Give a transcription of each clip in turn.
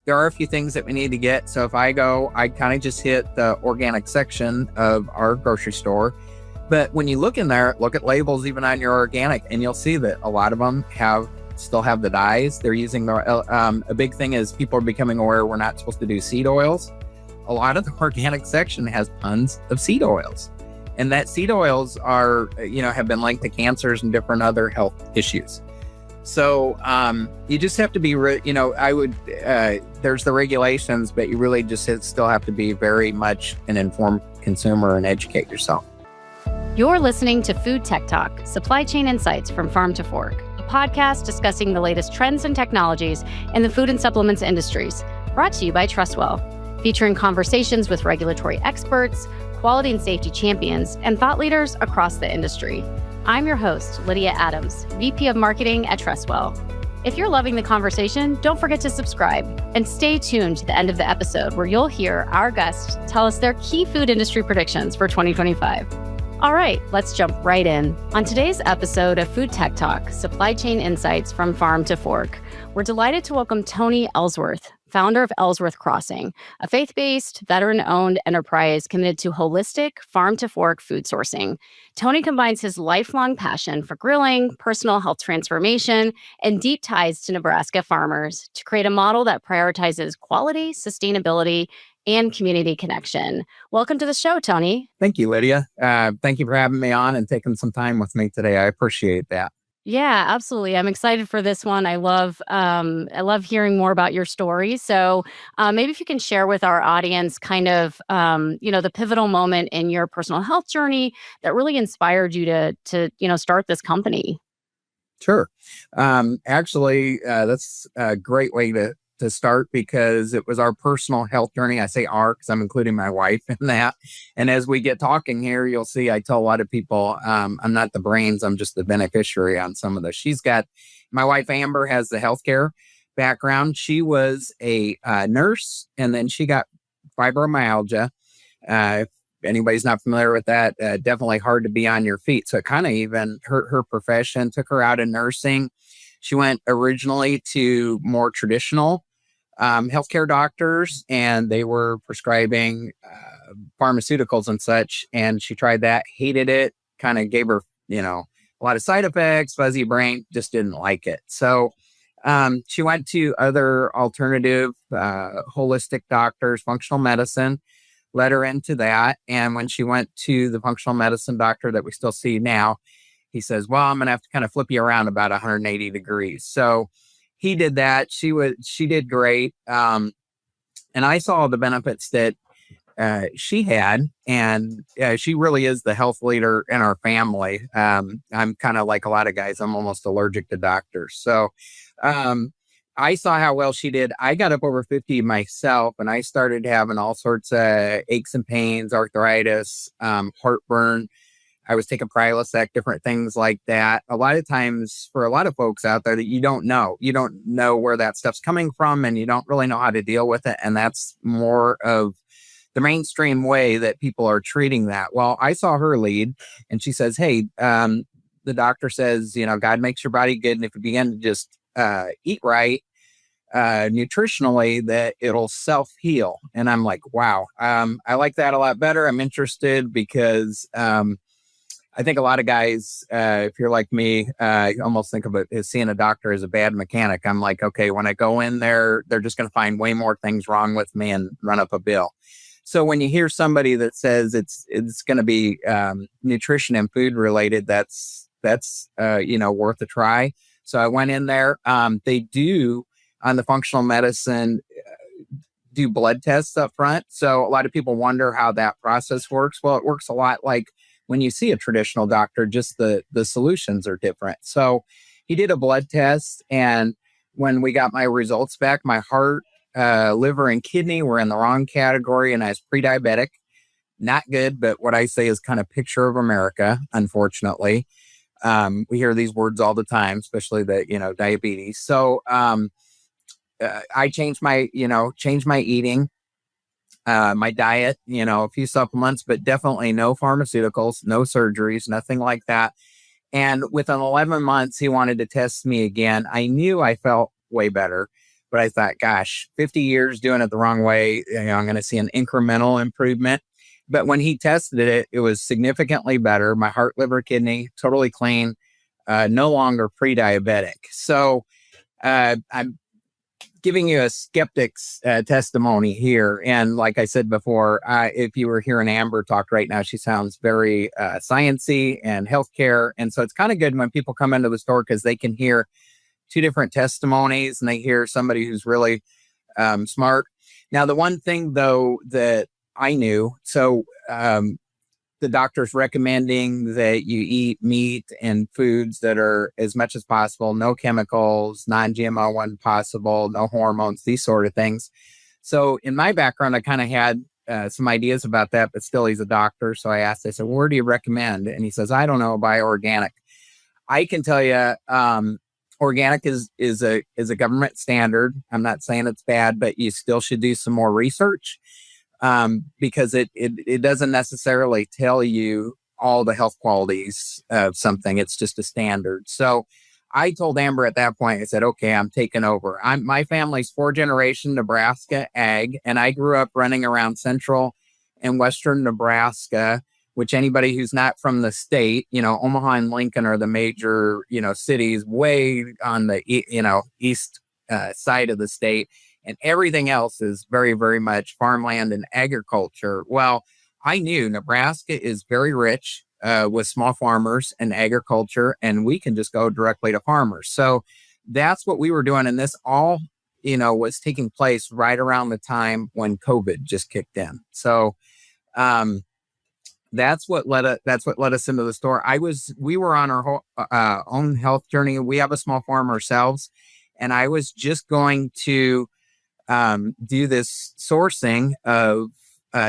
there are a few things that we need to get. So if I go, I kind of just hit the organic section of our grocery store. But when you look in there, look at labels even on your organic, and you'll see that a lot of them still have the dyes. They're using a big thing is people are becoming aware we're not supposed to do seed oils. A lot of the organic section has tons of seed oils. And that seed oils are, have been linked to cancers and different other health issues. So you just have to be, there's the regulations, but you really just still have to be very much an informed consumer and educate yourself. You're listening to Food Tech Talk, Supply Chain Insights from Farm to Fork, a podcast discussing the latest trends and technologies in the food and supplements industries, brought to you by Trustwell, featuring conversations with regulatory experts, quality and safety champions, and thought leaders across the industry. I'm your host, Lydia Adams, VP of Marketing at Trustwell. If you're loving the conversation, don't forget to subscribe and stay tuned to the end of the episode where you'll hear our guests tell us their key food industry predictions for 2025. All right, let's jump right in. On today's episode of Food Tech Talk, Supply Chain Insights from Farm to Fork, we're delighted to welcome Tony Ellsworth, founder of Ellsworth Crossing, a faith-based, veteran-owned enterprise committed to holistic, farm-to-fork food sourcing. Tony combines his lifelong passion for grilling, personal health transformation, and deep ties to Nebraska farmers to create a model that prioritizes quality, sustainability, and community connection. Welcome to the show, Tony. Thank you, Lydia. Thank you for having me on and taking some time with me today. I appreciate that. Yeah, absolutely. I'm excited for this one. I love hearing more about your story. So maybe if you can share with our audience kind of, the pivotal moment in your personal health journey that really inspired you to start this company. Sure. Actually, that's a great way to start because it was our personal health journey. I say our because I'm including my wife in that. And as we get talking here, you'll see I tell a lot of people I'm not the brains, I'm just the beneficiary on some of this. My wife Amber has the healthcare background. She was a nurse and then she got fibromyalgia. If anybody's not familiar with that, definitely hard to be on your feet. So it kind of even hurt her profession, took her out of nursing. She went originally to more traditional healthcare doctors, and they were prescribing pharmaceuticals and such. And she tried that, hated it, kind of gave her, a lot of side effects, fuzzy brain, just didn't like it. So she went to other alternative holistic doctors, functional medicine, led her into that. And when she went to the functional medicine doctor that we still see now, he says, well, I'm going to have to kind of flip you around about 180 degrees. So he did that. She did great. And I saw the benefits that she had. And she really is the health leader in our family. I'm kind of like a lot of guys. I'm almost allergic to doctors. So I saw how well she did. I got up over 50 myself, and I started having all sorts of aches and pains, arthritis, heartburn. I was taking Prilosec, different things like that. A lot of times for a lot of folks out there that you don't know where that stuff's coming from and you don't really know how to deal with it. And that's more of the mainstream way that people are treating that. Well, I saw her lead and she says, hey, the doctor says, God makes your body good. And if you begin to just eat right, nutritionally, that it'll self-heal. And I'm like, wow, I like that a lot better. I'm interested because, I think a lot of guys, if you're like me, you almost think of it as seeing a doctor as a bad mechanic. I'm like, okay, when I go in there, they're just going to find way more things wrong with me and run up a bill. So when you hear somebody that says it's going to be nutrition and food related, that's worth a try. So I went in there. They do on the functional medicine do blood tests up front. So a lot of people wonder how that process works. Well, it works a lot like when you see a traditional doctor, just the solutions are different. So he did a blood test. And when we got my results back, my heart, liver, and kidney were in the wrong category. And I was pre-diabetic. Not good, but what I say is kind of picture of America, unfortunately. We hear these words all the time, especially the, diabetes. So I changed my eating. My diet, a few supplements, but definitely no pharmaceuticals, no surgeries, nothing like that. And within 11 months, he wanted to test me again. I knew I felt way better, But I thought, gosh, 50 years doing it the wrong way, I'm going to see an incremental improvement. But when he tested it, it was significantly better. My heart, liver, kidney, totally clean, no longer pre-diabetic. So I'm giving you a skeptic's testimony here. And like I said before, if you were hearing Amber talk right now, she sounds very sciencey and healthcare. And so it's kind of good when people come into the store because they can hear two different testimonies and they hear somebody who's really smart. Now, the one thing, though, that I knew, so the doctor's recommending that you eat meat and foods that are as much as possible, no chemicals, non-GMO when possible, no hormones, these sort of things. So in my background, I kind of had some ideas about that, but still he's a doctor. So I asked, I said, where do you recommend? And he says, I don't know, buy organic. I can tell you, organic is a government standard. I'm not saying it's bad, but you still should do some more research. Because it doesn't necessarily tell you all the health qualities of something. It's just a standard. So I told Amber at that point, I said, okay, I'm taking over. My family's 4th-generation Nebraska ag, and I grew up running around central and western Nebraska, which anybody who's not from the state, Omaha and Lincoln are the major, cities way on the, east side of the state. And everything else is very, very much farmland and agriculture. Well, I knew Nebraska is very rich with small farmers and agriculture, and we can just go directly to farmers. So that's what we were doing. And this all, was taking place right around the time when COVID just kicked in. So that's what led us into the store. We were on our own health journey. We have a small farm ourselves, and I was just going to do this sourcing of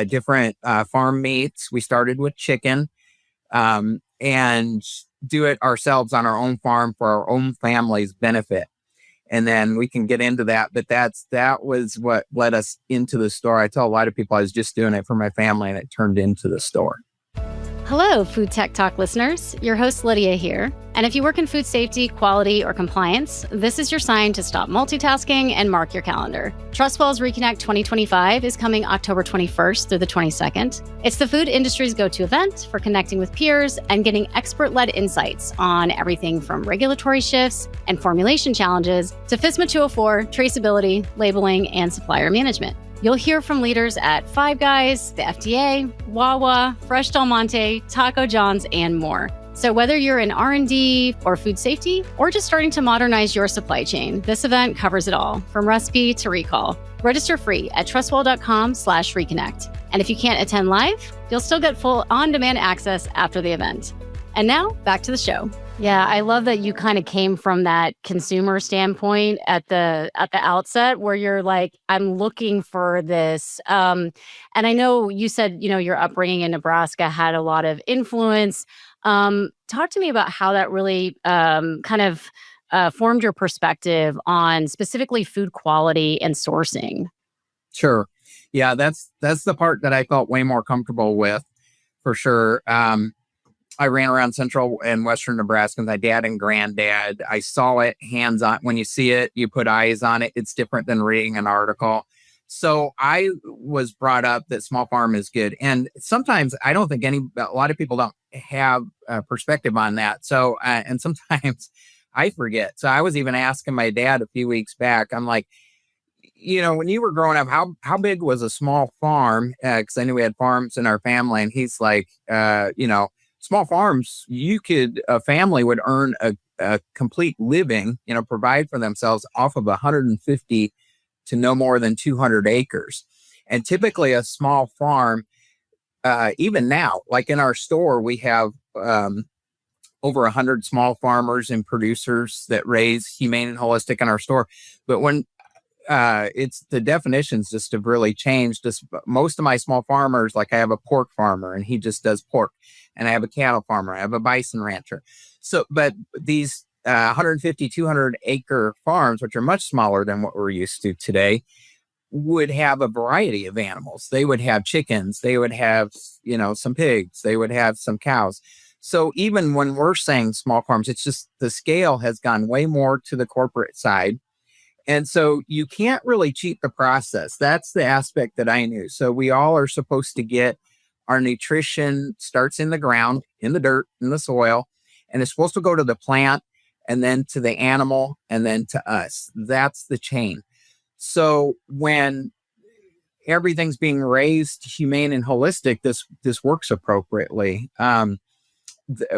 different farm meats. We started with chicken and do it ourselves on our own farm for our own family's benefit. And then we can get into that. But that was what led us into the store. I tell a lot of people I was just doing it for my family, and it turned into the store. Hello, Food Tech Talk listeners. Your host, Lydia here. And if you work in food safety, quality, or compliance, this is your sign to stop multitasking and mark your calendar. TrustWell's Reconnect 2025 is coming October 21st through the 22nd. It's the food industry's go-to event for connecting with peers and getting expert-led insights on everything from regulatory shifts and formulation challenges to FSMA 204, traceability, labeling, and supplier management. You'll hear from leaders at Five Guys, the FDA, Wawa, Fresh Del Monte, Taco John's, and more. So whether you're in R&D or food safety, or just starting to modernize your supply chain, this event covers it all, from recipe to recall. Register free at trustwell.com/reconnect. And if you can't attend live, you'll still get full on-demand access after the event. And now, back to the show. Yeah, I love that you kind of came from that consumer standpoint at the outset, where you're like, I'm looking for this. And I know you said, your upbringing in Nebraska had a lot of influence. Talk to me about how that really formed your perspective on specifically food quality and sourcing. Sure. Yeah, that's the part that I felt way more comfortable with, for sure. I ran around central and western Nebraska with my dad and granddad. I saw it hands on. When you see it, you put eyes on it. It's different than reading an article. So I was brought up that small farm is good. And sometimes I don't think a lot of people don't have a perspective on that. So, and sometimes I forget. So I was even asking my dad a few weeks back, I'm like, when you were growing up, how big was a small farm? Because I knew we had farms in our family. And he's like, small farms, a family would earn a complete living, provide for themselves off of 150 to no more than 200 acres. And typically a small farm, even now, like in our store, we have over 100 small farmers and producers that raise humane and holistic in our store. But when the definitions just have really changed. Most of my small farmers, like I have a pork farmer and he just does pork, and I have a cattle farmer, I have a bison rancher. So, but these 150, 200 acre farms, which are much smaller than what we're used to today, would have a variety of animals. They would have chickens, they would have, some pigs, they would have some cows. So even when we're saying small farms, it's just the scale has gone way more to the corporate side. And so you can't really cheat the process. That's the aspect that I knew. So we all are supposed to get our nutrition starts in the ground, in the dirt, in the soil, and it's supposed to go to the plant and then to the animal and then to us. That's the chain. So when everything's being raised humane and holistic, this works appropriately.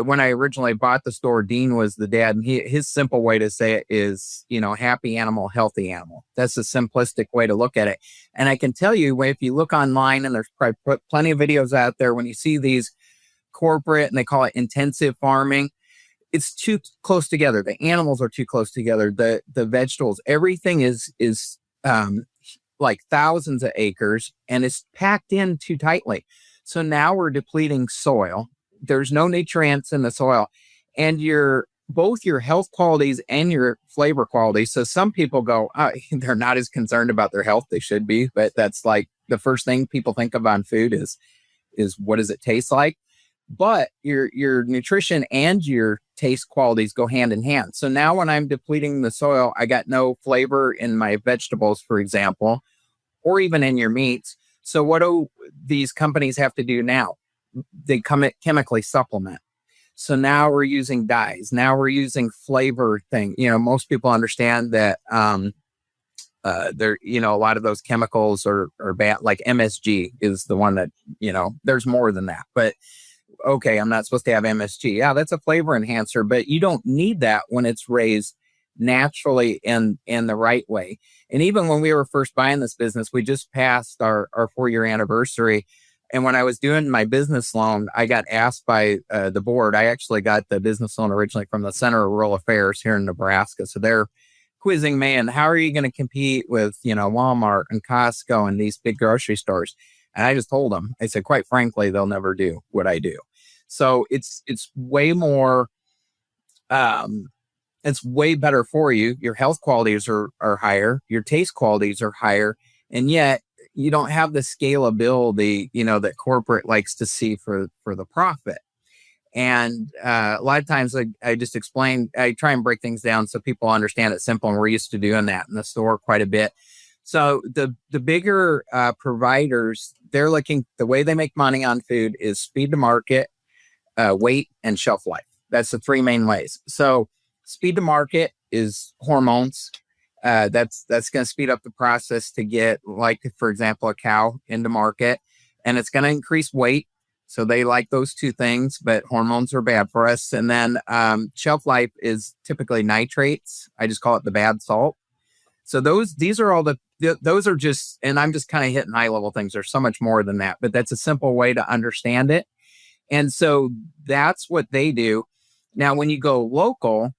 When I originally bought the store, Dean was the dad, and his simple way to say it is, happy animal, healthy animal. That's a simplistic way to look at it. And I can tell you, if you look online, and there's probably plenty of videos out there, when you see these corporate, and they call it intensive farming, it's too close together. The animals are too close together. The vegetables, everything is like thousands of acres, and it's packed in too tightly. So now we're depleting soil. There's no nutrients in the soil, and both your health qualities and your flavor qualities. So some people go, they're not as concerned about their health. They should be, but that's like the first thing people think of on food is what does it taste like? But your nutrition and your taste qualities go hand in hand. So now when I'm depleting the soil, I got no flavor in my vegetables, for example, or even in your meats. So what do these companies have to do now? They chemically supplement. So now we're using dyes. Now we're using flavor thing. Most people understand that a lot of those chemicals are bad. Like MSG is the one that, there's more than that. But okay, I'm not supposed to have MSG. Yeah, that's a flavor enhancer, but you don't need that when it's raised naturally in the right way. And even when we were first buying this business, we just passed our 4-year anniversary. And when I was doing my business loan, I got asked by the board. I actually got the business loan originally from the Center of Rural Affairs here in Nebraska. So they're quizzing me, and how are you going to compete with, Walmart and Costco and these big grocery stores? And I just told them, I said, quite frankly, they'll never do what I do. So it's way more, it's way better for you. Your health qualities are higher. Your taste qualities are higher. And yet you don't have the scalability, that corporate likes to see for the profit. And a lot of times I just explain, I try and break things down so people understand it simple. And we're used to doing that in the store quite a bit. So the bigger providers, they're looking, the way they make money on food is speed to market, weight, and shelf life. That's the 3 main ways. So speed to market is hormones. That's going to speed up the process to get, like, for example, a cow into market, and it's going to increase weight. So they like those 2 things, but hormones are bad for us. And then shelf life is typically nitrates. I just call it the bad salt. So these are all those are just, and I'm just kind of hitting high level things. There's so much more than that, but that's a simple way to understand it. And so that's what they do. Now, when you go local,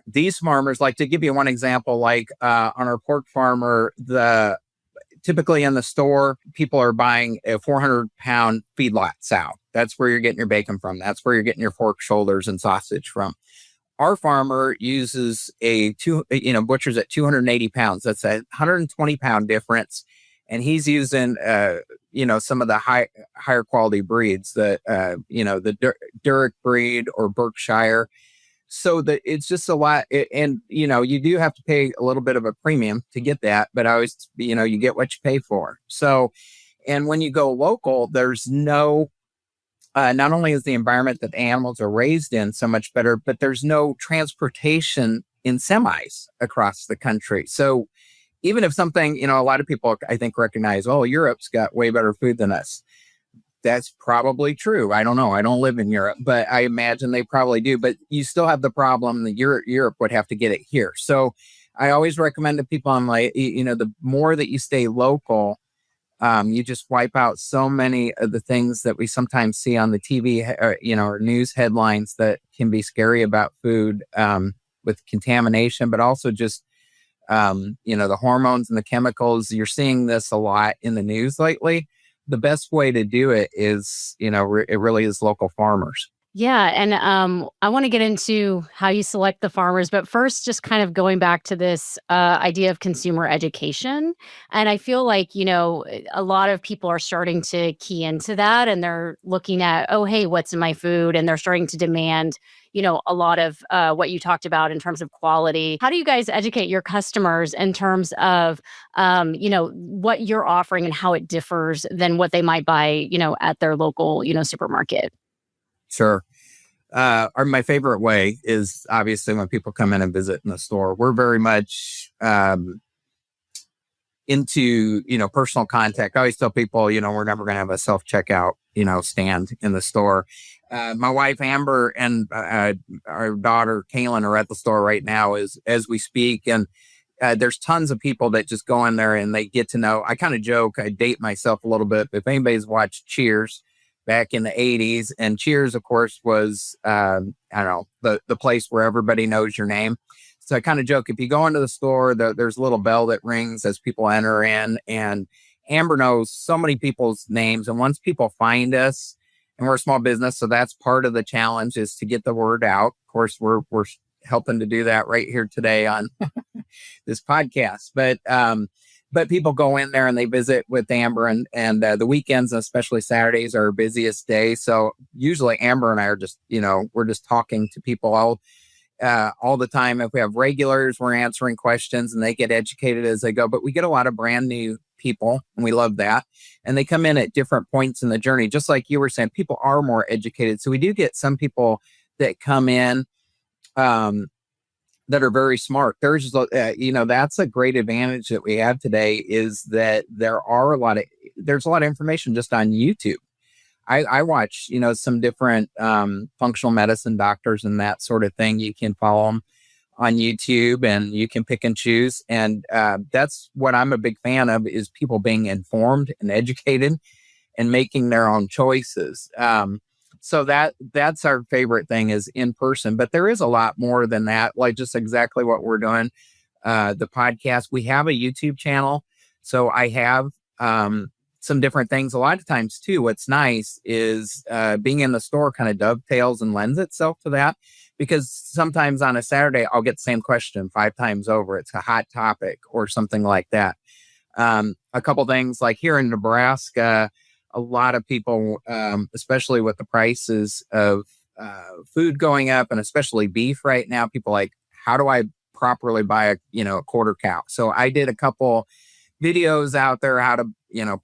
these farmers, like, to give you one example, like on our pork farmer, typically in the store, people are buying a 400-pound feedlot sow. That's where you're getting your bacon from. That's where you're getting your pork shoulders and sausage from. Our farmer uses butchers at 280 pounds. That's a 120-pound difference. And he's using, some of the higher quality breeds, the Durick breed or Berkshire. So that it's just a lot. And, you do have to pay a little bit of a premium to get that. But I always, you get what you pay for. So, and when you go local, there's no, not only is the environment that the animals are raised in so much better, but there's no transportation in semis across the country. So even if something, a lot of people, I think, recognize, oh, Europe's got way better food than us. That's probably true. I don't know. I don't live in Europe, but I imagine they probably do. But you still have the problem that Europe would have to get it here. So I always recommend to people, I'm like, the more that you stay local, you just wipe out so many of the things that we sometimes see on the TV, or news headlines that can be scary about food, with contamination, but also just, the hormones and the chemicals. You're seeing this a lot in the news lately. The best way to do it is, it really is local farmers. Yeah, and I want to get into how you select the farmers, but first, just kind of going back to this idea of consumer education. And I feel like, a lot of people are starting to key into that and they're looking at, oh, hey, what's in my food? And they're starting to demand, a lot of what you talked about in terms of quality. How do you guys educate your customers in terms of, what you're offering and how it differs than what they might buy, at their local, supermarket? Sure. My favorite way is obviously when people come in and visit in the store. We're very much into, personal contact. I always tell people, we're never going to have a self checkout, stand in the store. My wife Amber and our daughter Kaylin are at the store right now as we speak, and there's tons of people that just go in there and they get to know. I kind of joke, I date myself a little bit. If anybody's watched Cheers back in the 80s, and Cheers, of course, was, I don't know, the place where everybody knows your name. So I kind of joke, if you go into the store, there's a little bell that rings as people enter in, and Amber knows so many people's names. And once people find us, and we're a small business, so that's part of the challenge is to get the word out. Of course, we're helping to do that right here today on this podcast. But people go in there and they visit with Amber, and the weekends, especially Saturdays, are our busiest day. So usually Amber and I are just, we're just talking to people all the time. If we have regulars, we're answering questions and they get educated as they go. But we get a lot of brand new people, and we love that. And they come in at different points in the journey. Just like you were saying, people are more educated. So we do get some people that come in that are very smart. There's, that's a great advantage that we have today, is that there's a lot of information just on YouTube. I watch, some different functional medicine doctors and that sort of thing. You can follow them on YouTube and you can pick and choose. And that's what I'm a big fan of, is people being informed and educated and making their own choices. So that's our favorite thing, is in person. But there is a lot more than that, like just exactly what we're doing. The podcast, we have a YouTube channel. So I have some different things. A lot of times too, what's nice is being in the store kind of dovetails and lends itself to that, because sometimes on a Saturday, I'll get the same question 5 times over. It's a hot topic or something like that. A couple things like here in Nebraska, a lot of people, especially with the prices of food going up, and especially beef right now, people like, how do I properly buy a quarter cow? So I did a couple videos out there how to,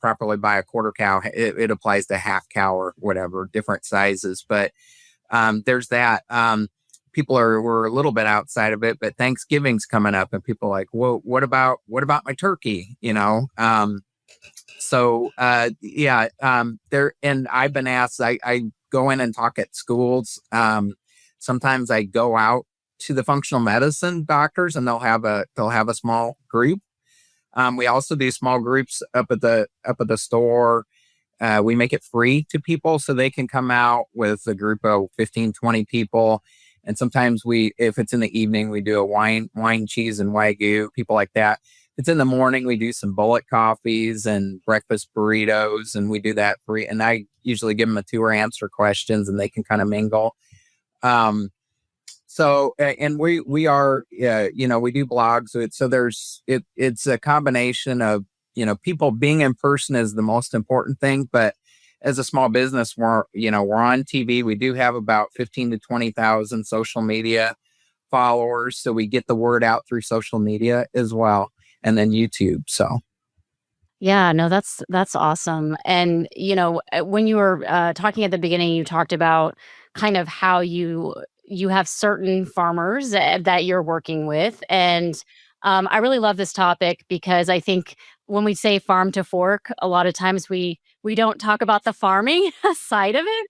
properly buy a quarter cow. It applies to half cow or whatever, different sizes. But there's that. We're a little bit outside of it, but Thanksgiving's coming up, and people are like, well, what about my turkey? There, and I've been asked, I go in and talk at schools. Sometimes I go out to the functional medicine doctors, and they'll have a small group. We also do small groups up at the store. We make it free to people so they can come out with a group of 15, 20 people. And sometimes if it's in the evening, we do a wine, cheese, and Wagyu, people like that. If it's in the morning, we do some bullet coffees and breakfast burritos, and we do that free. And I usually give them a tour, answer questions, and they can kind of mingle. And we are, we do blogs. So it's a combination of, people being in person is the most important thing. But as a small business, we're on TV. We do have about 15 to 20,000 social media followers. So we get the word out through social media as well. And then YouTube. So. Yeah, no, that's awesome. And when you were talking at the beginning, you talked about kind of how you have certain farmers that you're working with, and I really love this topic because I think when we say farm to fork, a lot of times we don't talk about the farming side of it.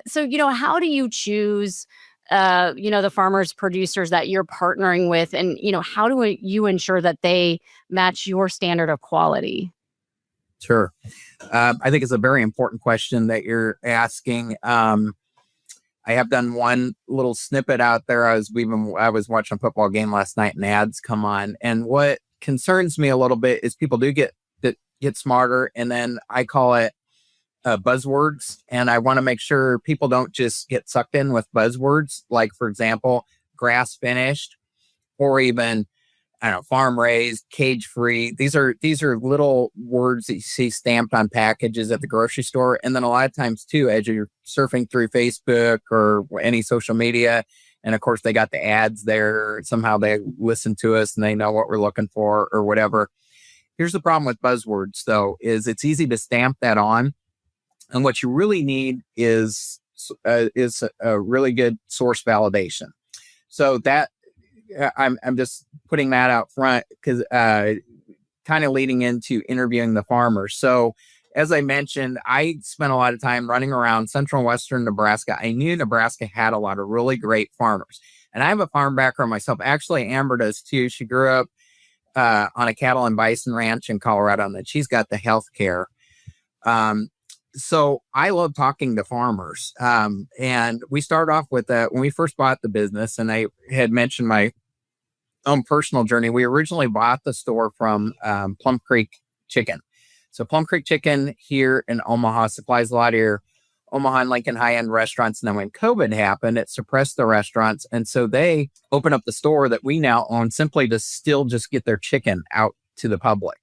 So, how do you choose, the farmers, producers that you're partnering with, and, how do you ensure that they match your standard of quality? Sure. I think it's a very important question that you're asking. I have done one little snippet out there. I was watching a football game last night, and ads come on. And what concerns me a little bit is people do get smarter, and then I call it buzzwords, and I want to make sure people don't just get sucked in with buzzwords, like, for example, grass finished, or even, I don't know, farm raised, cage free. These are little words that you see stamped on packages at the grocery store. And then a lot of times too, as you're surfing through Facebook or any social media, and of course they got the ads there, somehow they listen to us and they know what we're looking for or whatever. Here's the problem with buzzwords though, is it's easy to stamp that on. And what you really need is a really good source validation. So that I'm just putting that out front because kind of leading into interviewing the farmers. So as I mentioned, I spent a lot of time running around central and western Nebraska. I knew Nebraska had a lot of really great farmers. And I have a farm background myself. Actually, Amber does too. She grew up on a cattle and bison ranch in Colorado, and then she's got the health care. So I love talking to farmers. And we start off with that when we first bought the business, and I had mentioned my own personal journey. We originally bought the store from Plum Creek Chicken. So Plum Creek Chicken here in Omaha supplies a lot of your Omaha and Lincoln high-end restaurants. And then when COVID happened, it suppressed the restaurants. And so they opened up the store that we now own simply to still just get their chicken out to the public.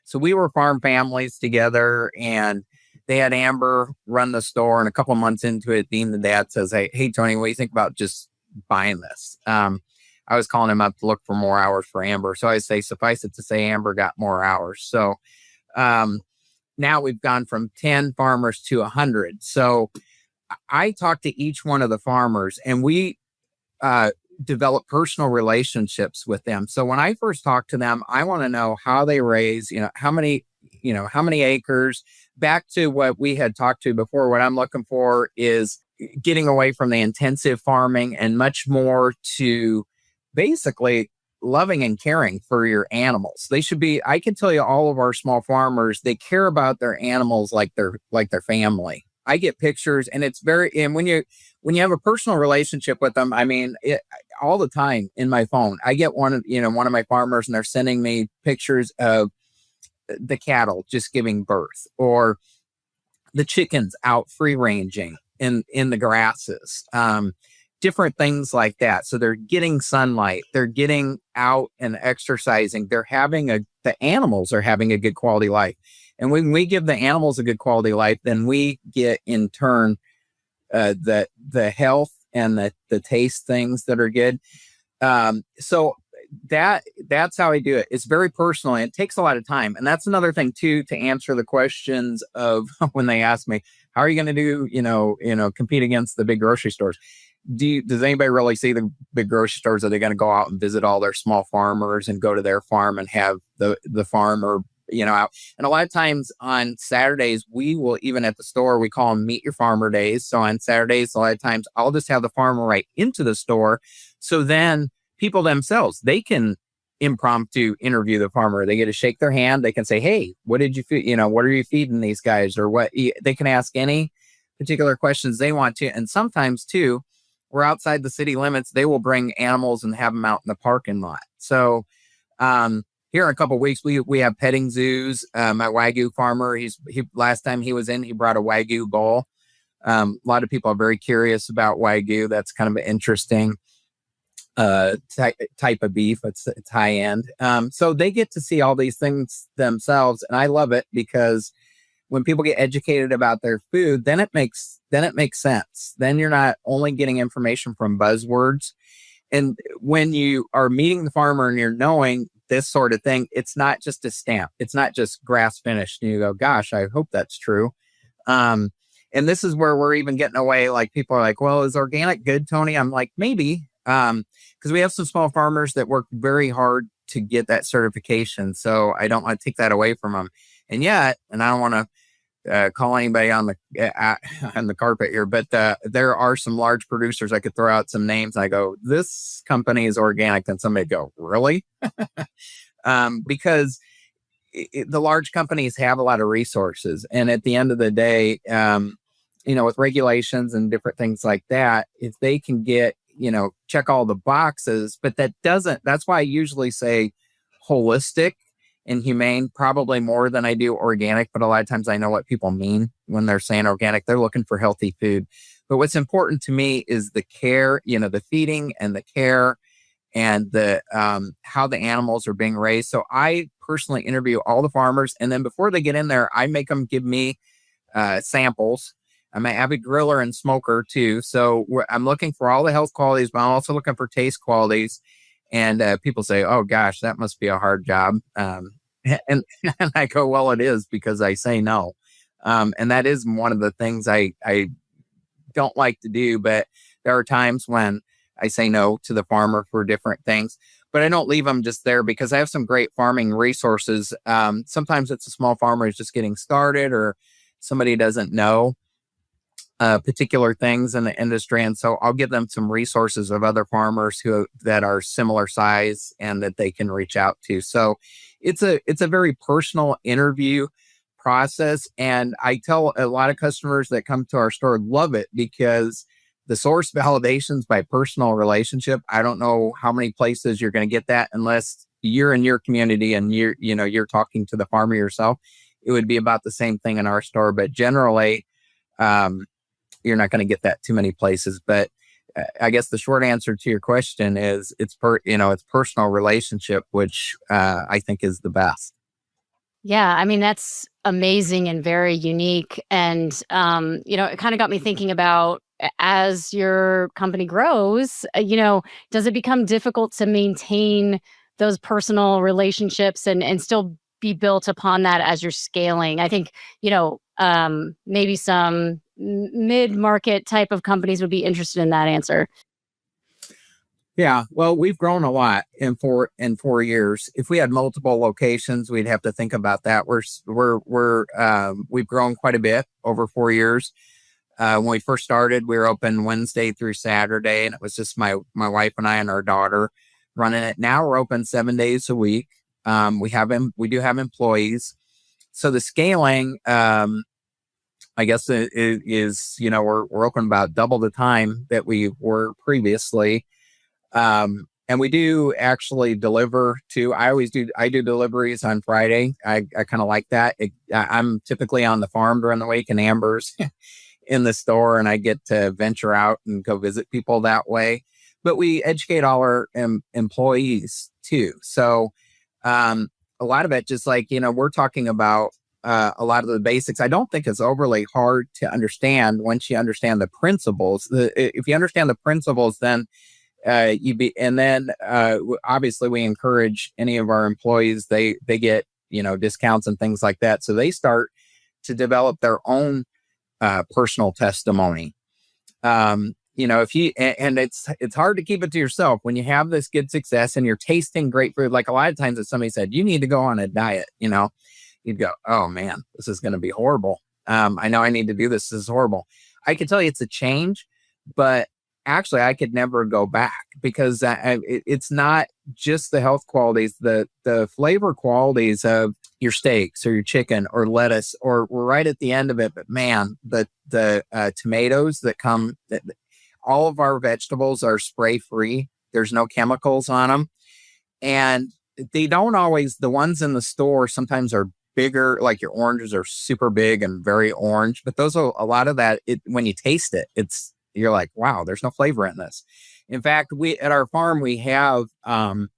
So we were farm families together, and they had Amber run the store. And a couple of months into it, Dean, the dad, says, hey, Tony, what do you think about just buying this? I was calling him up to look for more hours for Amber. So I say, suffice it to say, Amber got more hours. So now we've gone from 10 farmers to 100. So I talked to each one of the farmers, and we develop personal relationships with them. So when I first talk to them, I want to know how they raise, how many acres. Back to what we had talked to before, what I'm looking for is getting away from the intensive farming and much more to basically loving and caring for your animals. They should be, I can tell you, all of our small farmers, they care about their animals like their family. I get pictures, and it's and when you have a personal relationship with them, I mean, all the time in my phone, I get one of my farmers, and they're sending me pictures of the cattle just giving birth, or the chickens out free ranging in the grasses, different things like that. So they're getting sunlight, they're getting out and exercising, the animals are having a good quality life. And when we give the animals a good quality life, then we get in turn the health and the taste things that are good. So that's how I do it. It's very personal, and it takes a lot of time. And that's another thing too, to answer the questions of when they ask me, how are you going to do, compete against the big grocery stores? Does anybody really see the big grocery stores? Are they going to go out and visit all their small farmers and go to their farm and have the farmer, out? And a lot of times on Saturdays, we will, even at the store, we call them Meet Your Farmer days. So on Saturdays, a lot of times I'll just have the farmer right into the store. So then people themselves, they can impromptu interview the farmer. They get to shake their hand. They can say, hey, what did you feed? What are you feeding these guys? Or what? They can ask any particular questions they want to. And sometimes too, we're outside the city limits. They will bring animals and have them out in the parking lot. So here in a couple of weeks, we have petting zoos. My Wagyu farmer, last time he was in, he brought a Wagyu bull. A lot of people are very curious about Wagyu. That's kind of an interesting type of beef. It's high end. So they get to see all these things themselves, and I love it because when people get educated about their food, then it makes sense. Then you're not only getting information from buzzwords. And when you are meeting the farmer and you're knowing this sort of thing, it's not just a stamp. It's not just grass finished. And you go, gosh, I hope that's true. And this is where we're even getting away. Like, people are like, well, is organic good, Tony? I'm like, maybe. Because we have some small farmers that work very hard to get that certification. So I don't want to take that away from them. And yet, and I don't want to call anybody on the carpet here, but there are some large producers. I could throw out some names. I go, this company is organic. And somebody go, really? Because the large companies have a lot of resources. And at the end of the day, with regulations and different things like that, if they can get, check all the boxes, but that's why I usually say holistic. and humane, probably more than I do organic, but a lot of times I know what people mean when they're saying organic. They're looking for healthy food. But what's important to me is the care, the feeding and the care and the how the animals are being raised. So I personally interview all the farmers, and then before they get in there, I make them give me samples. I'm an avid griller and smoker too, so I'm looking for all the health qualities, but I'm also looking for taste qualities. And people say, "Oh gosh, that must be a hard job," and and I go, "Well, it is because I say no," and that is one of the things I don't like to do. But there are times when I say no to the farmer for different things, but I don't leave them just there because I have some great farming resources. Sometimes it's a small farmer who's just getting started, or somebody doesn't know particular things in the industry, and so I'll give them some resources of other farmers that are similar size and that they can reach out to. So it's a very personal interview process, and I tell a lot of customers that come to our store love it because the source validations by personal relationship. I don't know how many places you're going to get that unless you're in your community and you're talking to the farmer yourself. It would be about the same thing in our store, but generally, you're not going to get that too many places. But I guess the short answer to your question is it's personal relationship, which I think is the best. Yeah, I mean, that's amazing and very unique. And, it kind of got me thinking about as your company grows, does it become difficult to maintain those personal relationships and still be built upon that as you're scaling? I think, maybe some mid-market type of companies would be interested in that answer. Yeah, well, we've grown a lot in 4 years. If we had multiple locations, we'd have to think about that. We've grown quite a bit over 4 years. When we first started, we were open Wednesday through Saturday, and it was just my wife and I and our daughter running it. Now we're open 7 days a week. We do have employees, so the scaling, I guess, is we're open about double the time that we were previously. And we do actually deliver to, I do deliveries on Friday. I kind of like that. I'm typically on the farm during the week, and Amber's in the store, and I get to venture out and go visit people that way. But we educate all our employees too. So, a lot of it, just like, we're talking about a lot of the basics. I don't think it's overly hard to understand once you understand the principles. If you understand the principles, then obviously we encourage any of our employees, they get, discounts and things like that. So they start to develop their own personal testimony. If you, and it's hard to keep it to yourself when you have this good success and you're tasting great food. Like a lot of times if somebody said, you need to go on a diet, you'd go, oh man, this is going to be horrible. I know I need to do this. This is horrible. I can tell you it's a change, but actually I could never go back because it's not just the health qualities, the flavor qualities of your steaks or your chicken or lettuce, or we're right at the end of it. But man, the tomatoes that come, all of our vegetables are spray free. There's no chemicals on them. And they don't always, the ones in the store sometimes are bigger, like your oranges are super big and very orange, but those are a lot of that. When you taste it, you're like, wow, there's no flavor in this. In fact, at our farm, we have an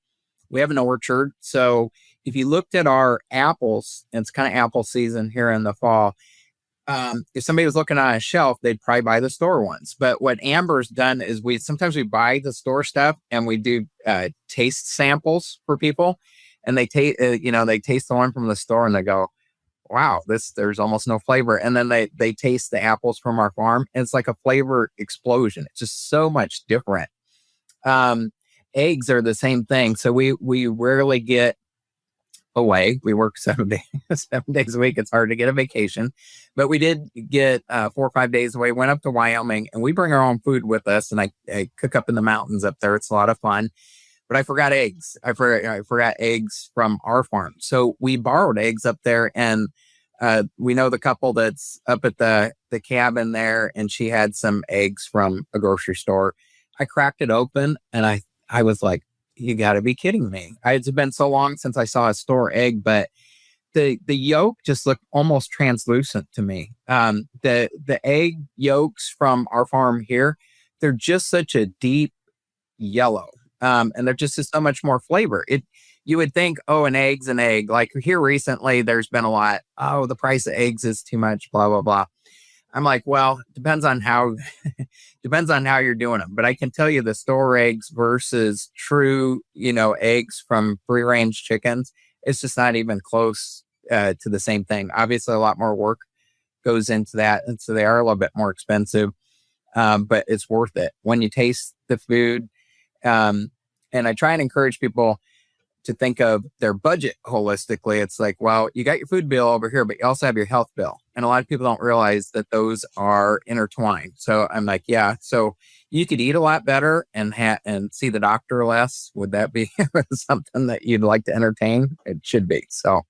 orchard. So if you looked at our apples, and it's kind of apple season here in the fall, if somebody was looking on a shelf, they'd probably buy the store ones. But what Amber's done is sometimes we buy the store stuff and we do taste samples for people, and they taste the one from the store and they go, wow, there's almost no flavor. And then they taste the apples from our farm, and it's like a flavor explosion. It's just so much different. Eggs are the same thing. So we rarely get away. We work 7 days a week. It's hard to get a vacation, but we did get 4 or 5 days away, went up to Wyoming, and we bring our own food with us. And I cook up in the mountains up there. It's a lot of fun. But I forgot eggs. I forgot eggs from our farm. So we borrowed eggs up there, and we know the couple that's up at the cabin there, and she had some eggs from a grocery store. I cracked it open, and I was like, you got to be kidding me. It's been so long since I saw a store egg, but the yolk just looked almost translucent to me. The egg yolks from our farm here, they're just such a deep yellow. And there just is so much more flavor. You would think, oh, an egg's an egg. Like here recently, there's been a lot. Oh, the price of eggs is too much. Blah blah blah. I'm like, well, depends on how depends on how you're doing them. But I can tell you the store eggs versus true, eggs from free range chickens. It's just not even close to the same thing. Obviously, a lot more work goes into that, and so they are a little bit more expensive. But it's worth it when you taste the food. And I try and encourage people to think of their budget holistically. It's like, well, you got your food bill over here, but you also have your health bill. And a lot of people don't realize that those are intertwined. So I'm like, yeah, so you could eat a lot better and see the doctor less. Would that be something that you'd like to entertain? It should be. So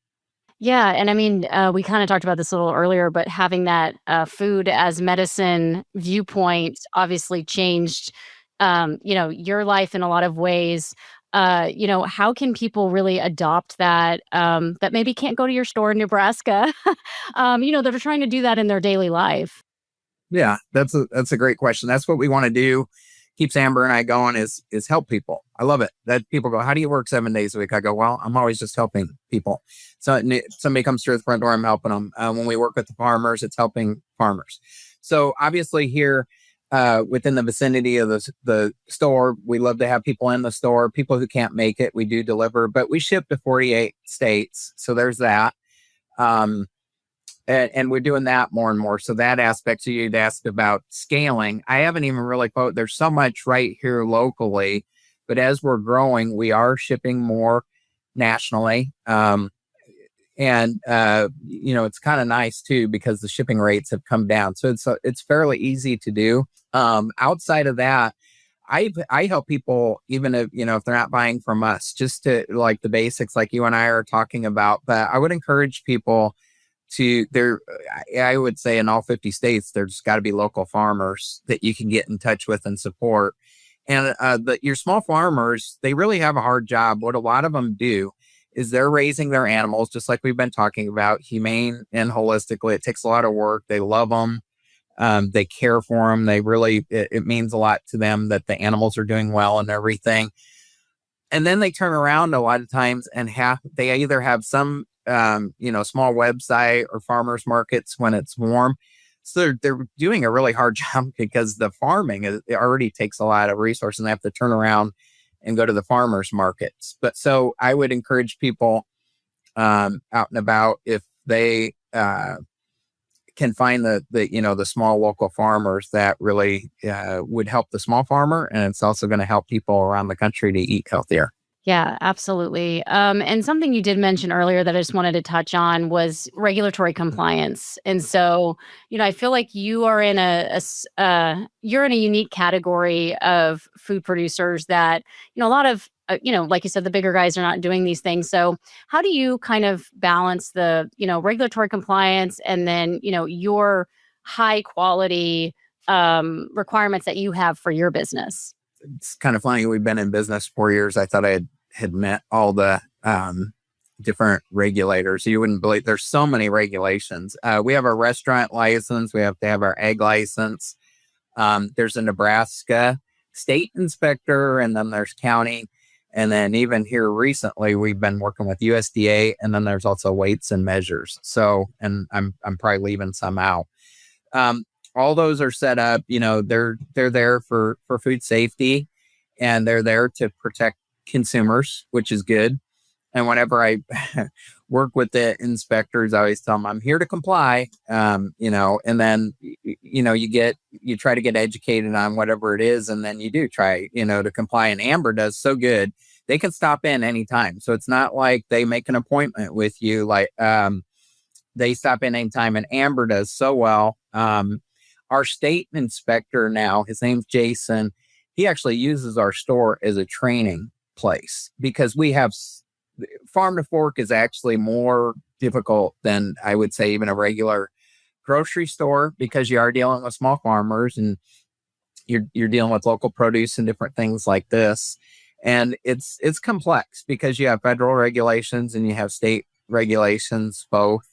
Yeah, and I mean, we kind of talked about this a little earlier, but having that food as medicine viewpoint obviously changed, your life in a lot of ways. How can people really adopt that that maybe can't go to your store in Nebraska? That are trying to do that in their daily life. yeah, that's a great question. That's what we want to do. Keeps Amber and I going is help people. I love it that people go, how do you work 7 days a week? I go, well, I'm always just helping people. So somebody comes through the front door, I'm helping them. When we work with the farmers, it's helping farmers. So obviously here within the vicinity of the store, we love to have people in the store. People who can't make it, we do deliver, but we ship to 48 states. So there's that. And we're doing that more and more. So that aspect, so you'd asked about scaling. I haven't even really quote. There's so much right here locally, but as we're growing, we are shipping more nationally. It's kind of nice too, because the shipping rates have come down. So it's fairly easy to do. Outside of that, I help people, even if they're not buying from us, just to like the basics, like you and I are talking about. But I would encourage people I would say in all 50 states, there's got to be local farmers that you can get in touch with and support. And your small farmers, they really have a hard job. What a lot of them do is they're raising their animals, just like we've been talking about, humane and holistically. It takes a lot of work. They love them. They care for them. It means a lot to them that the animals are doing well and everything. And then they turn around a lot of times and they either have some small website or farmers markets when it's warm. So they're doing a really hard job because the farming it already takes a lot of resources, and they have to turn around and go to the farmers markets. But so I would encourage people out and about, if they can find the small local farmers that really would help the small farmer, and it's also going to help people around the country to eat healthier. Yeah, absolutely. And something you did mention earlier that I just wanted to touch on was regulatory compliance. And so, I feel like you are in you're in a unique category of food producers that, a lot of, like you said, the bigger guys are not doing these things. So how do you kind of balance the, regulatory compliance and then, your high quality requirements that you have for your business? It's kind of funny. We've been in business 4 years. I thought I had met all the different regulators. You wouldn't believe there's so many regulations. We have a restaurant license. We have to have our egg license. There's a Nebraska state inspector, and then there's county. And then even here recently, we've been working with USDA, and then there's also weights and measures. So, and I'm probably leaving some out. All those are set up, they're there for food safety, and they're there to protect consumers, which is good. And whenever I work with the inspectors, I always tell them I'm here to comply, and then, you try to get educated on whatever it is. And then you do try, to comply. And Amber does so good. They can stop in anytime. So it's not like they make an appointment with you. Like, they stop in anytime, and Amber does so well. Our state inspector now, his name's Jason. He actually uses our store as a training place, because we have farm to fork is actually more difficult than, I would say, even a regular grocery store, because you are dealing with small farmers and you're dealing with local produce and different things like this. And it's complex because you have federal regulations and you have state regulations both.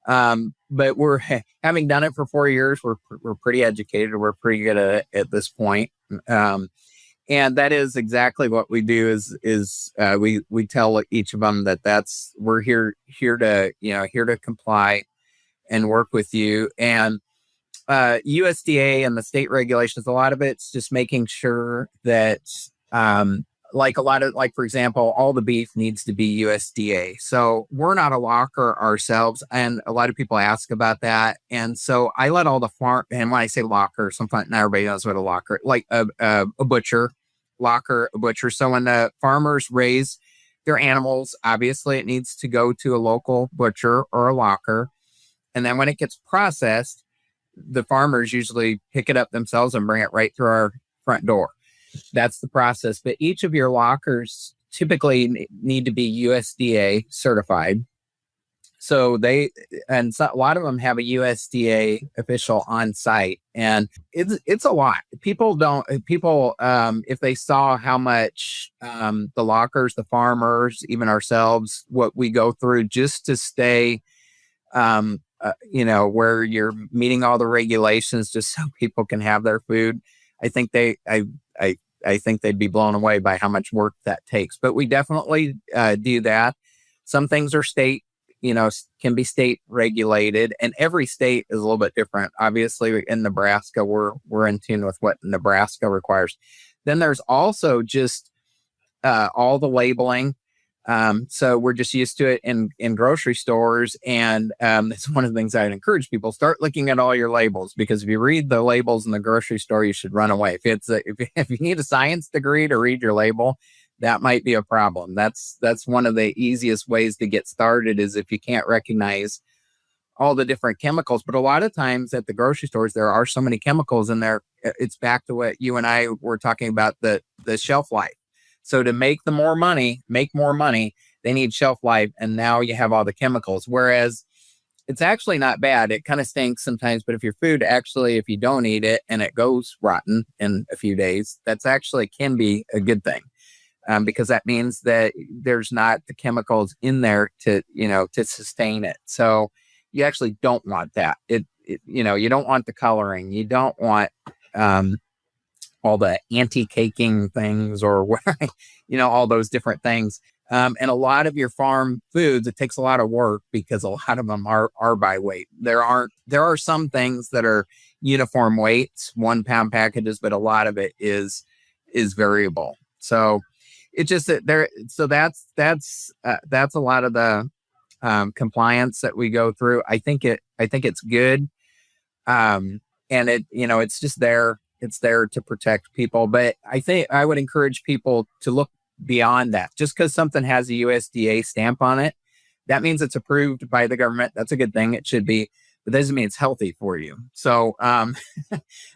But we're having done it for 4 years. We're pretty educated. We're pretty good at this point. And that is exactly what we do is we tell each of them that we're here to comply and work with you. And USDA and the state regulations, a lot of it's just making sure that for example, all the beef needs to be USDA. So we're not a locker ourselves. And a lot of people ask about that. And so I let all the and when I say locker, sometimes not everybody knows what a locker, like a butcher, locker, a butcher. So when the farmers raise their animals, obviously it needs to go to a local butcher or a locker. And then when it gets processed, the farmers usually pick it up themselves and bring it right through our front door. That's the process. But each of your lockers typically need to be USDA certified. So a lot of them have a USDA official on site, and it's a lot. People, if they saw how much the lockers, the farmers, even ourselves, what we go through just to stay, where you're meeting all the regulations, just so people can have their food. I think I think they'd be blown away by how much work that takes. But we definitely do that. Some things are can be state regulated, and every state is a little bit different. Obviously, in Nebraska, we're in tune with what Nebraska requires. Then there's also just all the labeling. So we're just used to it in grocery stores. And it's one of the things I'd encourage people, start looking at all your labels, because if you read the labels in the grocery store, you should run away. If you need a science degree to read your label, that might be a problem. That's one of the easiest ways to get started, is if you can't recognize all the different chemicals. But a lot of times at the grocery stores, there are so many chemicals in there. It's back to what you and I were talking about, the shelf life. So to make more money, they need shelf life. And now you have all the chemicals. Whereas it's actually not bad. It kind of stinks sometimes, but if your food if you don't eat it and it goes rotten in a few days, that's actually can be a good thing. Because that means that there's not the chemicals in there to sustain it. So you actually don't want that. You don't want the coloring. You don't want, all the anti-caking things, or all those different things. And a lot of your farm foods, it takes a lot of work because a lot of them are by weight. There are some things that are uniform weights, 1 pound packages, but a lot of it is variable. So it just there. So that's a lot of the compliance that we go through. I think it's good. And it's just there. It's there to protect people. But I think I would encourage people to look beyond that. Just because something has a USDA stamp on it, that means it's approved by the government. That's a good thing. It should be. But that doesn't mean it's healthy for you. So a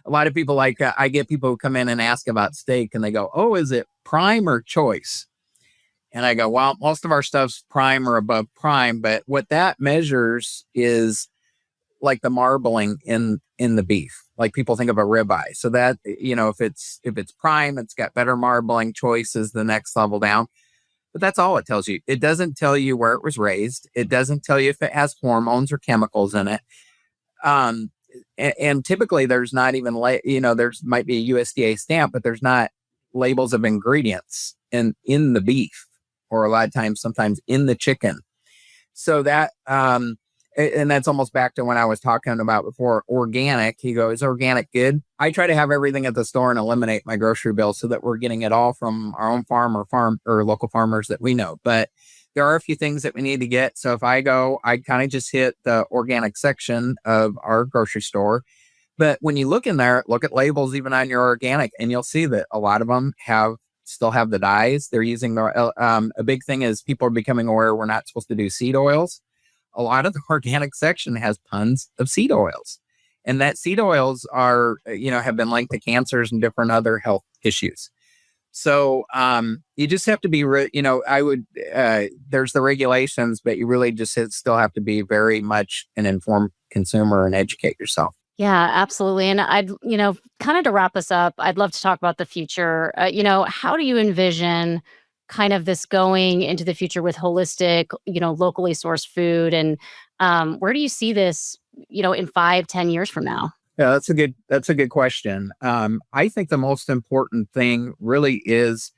lot of people, I get people who come in and ask about steak, and they go, "Oh, is it prime or choice?" And I go, "Well, most of our stuff's prime or above prime. But what that measures is like the marbling in the beef. Like people think of a ribeye. So that, if it's prime, it's got better marbling. Choice is the next level down. But that's all it tells you. It doesn't tell you where it was raised. It doesn't tell you if it has hormones or chemicals in it. And typically there's not even, there might be a USDA stamp, but there's not labels of ingredients in the beef, or a lot of times, sometimes in the chicken. So that, and that's almost back to when I was talking about before, organic. You go, is organic good? I try to have everything at the store and eliminate my grocery bill so that we're getting it all from our own farm or local farmers that we know. But there are a few things that we need to get. So if I go, I kind of just hit the organic section of our grocery store. But when you look in there, look at labels even on your organic, and you'll see that a lot of them still have the dyes. They're using a big thing is people are becoming aware we're not supposed to do seed oils. A lot of the organic section has tons of seed oils, and that seed oils are, have been linked to cancers and different other health issues. So you just have to be, there's the regulations, but you really just still have to be very much an informed consumer and educate yourself. Yeah, absolutely. And kind of to wrap us up, I'd love to talk about the future. How do you envision kind of this going into the future with holistic, locally sourced food? And where do you see this, in 5, 10 years from now? Yeah, that's a good question. I think the most important thing really is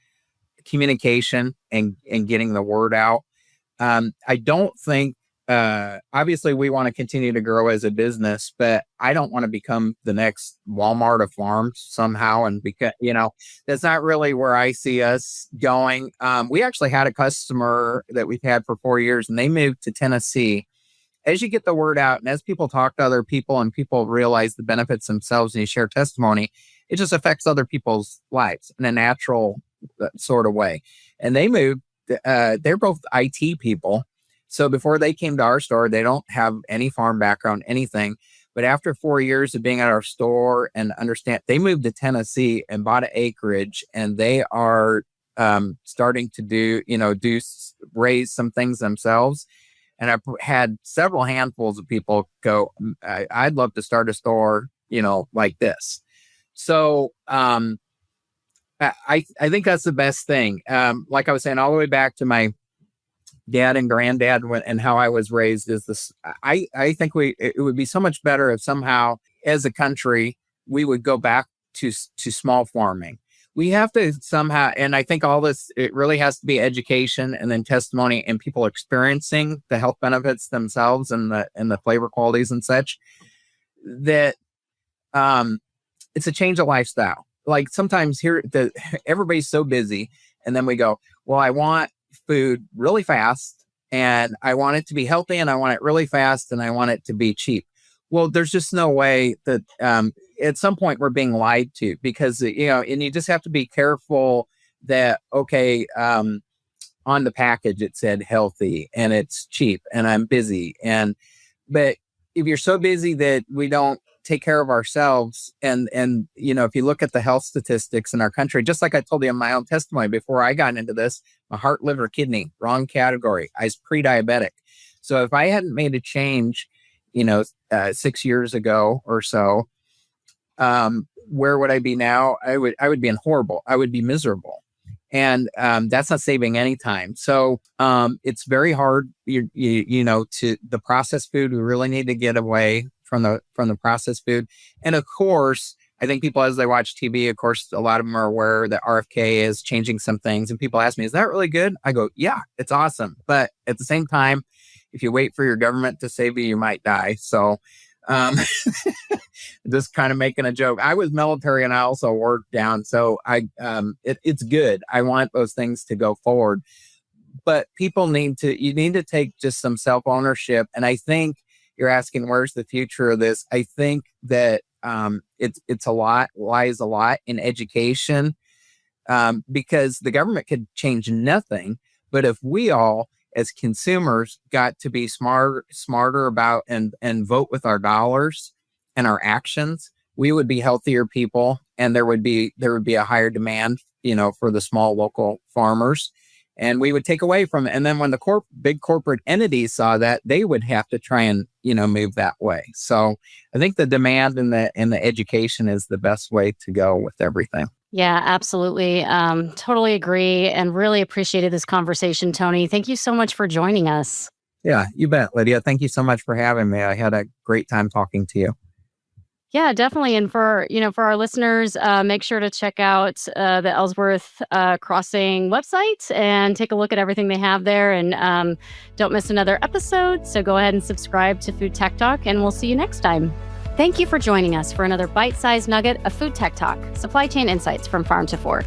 communication and getting the word out. I don't think, obviously we want to continue to grow as a business, but I don't want to become the next Walmart of farms somehow. And because, that's not really where I see us going. We actually had a customer that we've had for 4 years, and they moved to Tennessee. As you get the word out and as people talk to other people and people realize the benefits themselves and you share testimony, it just affects other people's lives in a natural sort of way. And they moved, they're both IT people. So before they came to our store, they don't have any farm background, anything. But after 4 years of being at our store and they moved to Tennessee and bought an acreage, and they are starting to raise some things themselves. And I've had several handfuls of people go, I'd love to start a store, like this. So I think that's the best thing. Like I was saying, all the way back to my dad and granddad and how I was raised is this. I think it would be so much better if somehow as a country, we would go back to small farming. We have to somehow, and I think all this, it really has to be education and then testimony and people experiencing the health benefits themselves and the flavor qualities and such, that it's a change of lifestyle. Like sometimes everybody's so busy, and then we go, well, I want food really fast, and I want it to be healthy, and I want it really fast, and I want it to be cheap. Well, there's just no way that at some point we're being lied to, because, and you just have to be careful that, okay, on the package, it said healthy and it's cheap and I'm busy. But if you're so busy that we don't take care of ourselves, and if you look at the health statistics in our country, just like I told you in my own testimony before I got into this, my heart, liver, kidney, wrong category. I was pre-diabetic. So if I hadn't made a change, 6 years ago or so, where would I be now? I would be I would be miserable. And that's not saving any time. So it's very hard, to the processed food. We really need to get away from the processed food. And of course, I think people, as they watch TV, of course, a lot of them are aware that RFK is changing some things. And people ask me, is that really good? I go, yeah, it's awesome. But at the same time, if you wait for your government to save you, you might die. So just kind of making a joke. I was military and I also worked down. So it's good. I want those things to go forward. But people need to take just some self-ownership. And I think you're asking, where's the future of this? I think that lies a lot in education, because the government could change nothing. But if we all, as consumers, got to be smarter about and vote with our dollars and our actions, we would be healthier people, and there would be a higher demand, for the small local farmers, and we would take away from it. And then when the big corporate entities saw that, they would have to try and move that way. So I think the demand and the education is the best way to go with everything. Yeah, absolutely. Totally agree, and really appreciated this conversation, Tony. Thank you so much for joining us. Yeah, you bet, Lydia. Thank you so much for having me. I had a great time talking to you. Yeah, definitely. And for our listeners, make sure to check out the Ellsworth Crossing website and take a look at everything they have there. And don't miss another episode. So go ahead and subscribe to Food Tech Talk, and we'll see you next time. Thank you for joining us for another bite-sized nugget of Food Tech Talk, supply chain insights from farm to fork.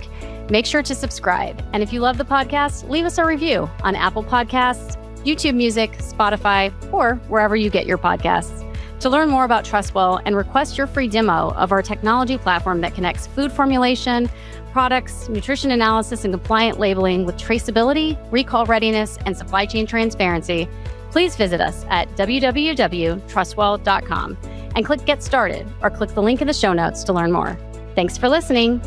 Make sure to subscribe. And if you love the podcast, leave us a review on Apple Podcasts, YouTube Music, Spotify, or wherever you get your podcasts. To learn more about Trustwell and request your free demo of our technology platform that connects food formulation, products, nutrition analysis, and compliant labeling with traceability, recall readiness, and supply chain transparency, please visit us at www.trustwell.com and click Get Started, or click the link in the show notes to learn more. Thanks for listening.